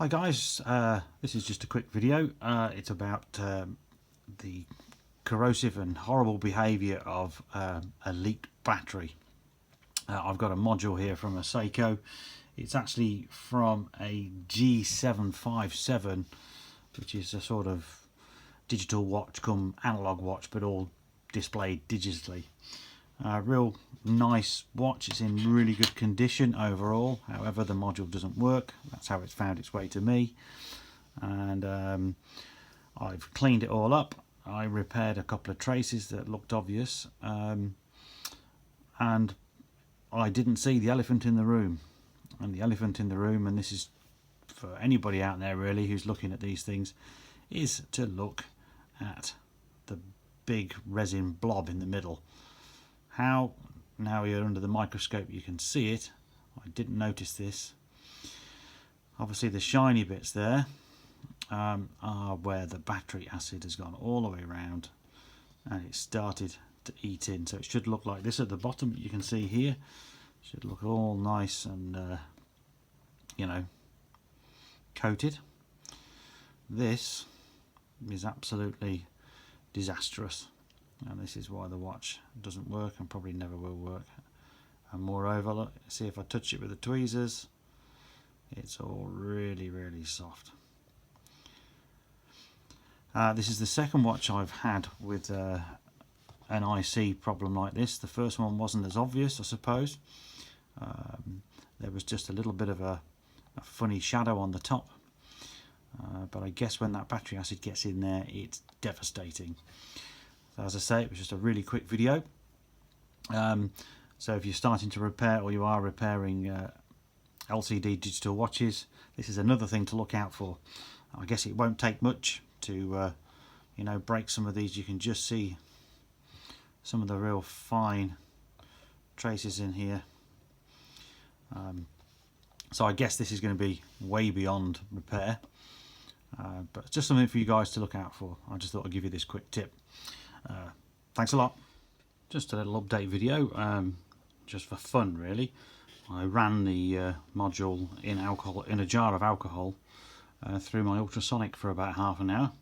Hi guys, this is just a quick video. It's about the corrosive and horrible behaviour of a leaked battery. I've got a module here from a Seiko. It's actually from a G757, which is a sort of digital watch come analog watch, but all displayed digitally. Real nice watch. It's in really good condition overall. However, the module doesn't work. That's how it's found its way to me. And I've cleaned it all up. I repaired a couple of traces that looked obvious, and I didn't see the elephant in the room. And the elephant in the room, and this is for anybody out there really who's looking at these things, is to look at the big resin blob in the middle. How, now you're under the microscope, you can see it. I didn't notice this. Obviously the shiny bits there are where the battery acid has gone all the way around and it started to eat in. So it should look like this at the bottom. You can see here, it should look all nice and coated. This is absolutely disastrous. And this is why the watch doesn't work and probably never will work. And moreover, look, see if I touch it with the tweezers, it's all really soft. This is the second watch I've had with an IC problem like this. The first one wasn't as obvious, I suppose. There was just a little bit of a funny shadow on the top. But I guess when that battery acid gets in there, it's devastating. As I say, it was just a really quick video. So if you're starting to repair, or you are repairing LCD digital watches, this is another thing to look out for. I guess it won't take much to break some of these. You can just see some of the real fine traces in here. So I guess this is going to be way beyond repair, but it's just something for you guys to look out for. I just thought I'd give you this quick tip. Thanks a lot. Just a little update video, just for fun really. I ran the module in a jar of alcohol through my ultrasonic for about half an hour,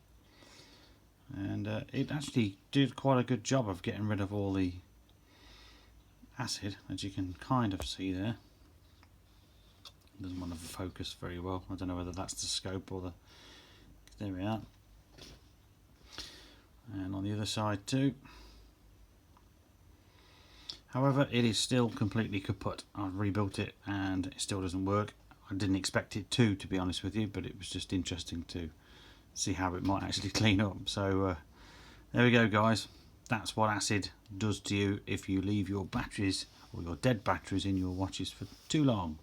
and it actually did quite a good job of getting rid of all the acid, as you can kind of see there. It doesn't want to focus very well. I don't know whether that's the scope or the... There we are. And on the other side too. However, it is still completely kaput. I've rebuilt it and it still doesn't work. I didn't expect it to be honest with you, but it was just interesting to see how it might actually clean up. So there we go guys. That's what acid does to you if you leave your batteries or your dead batteries in your watches for too long.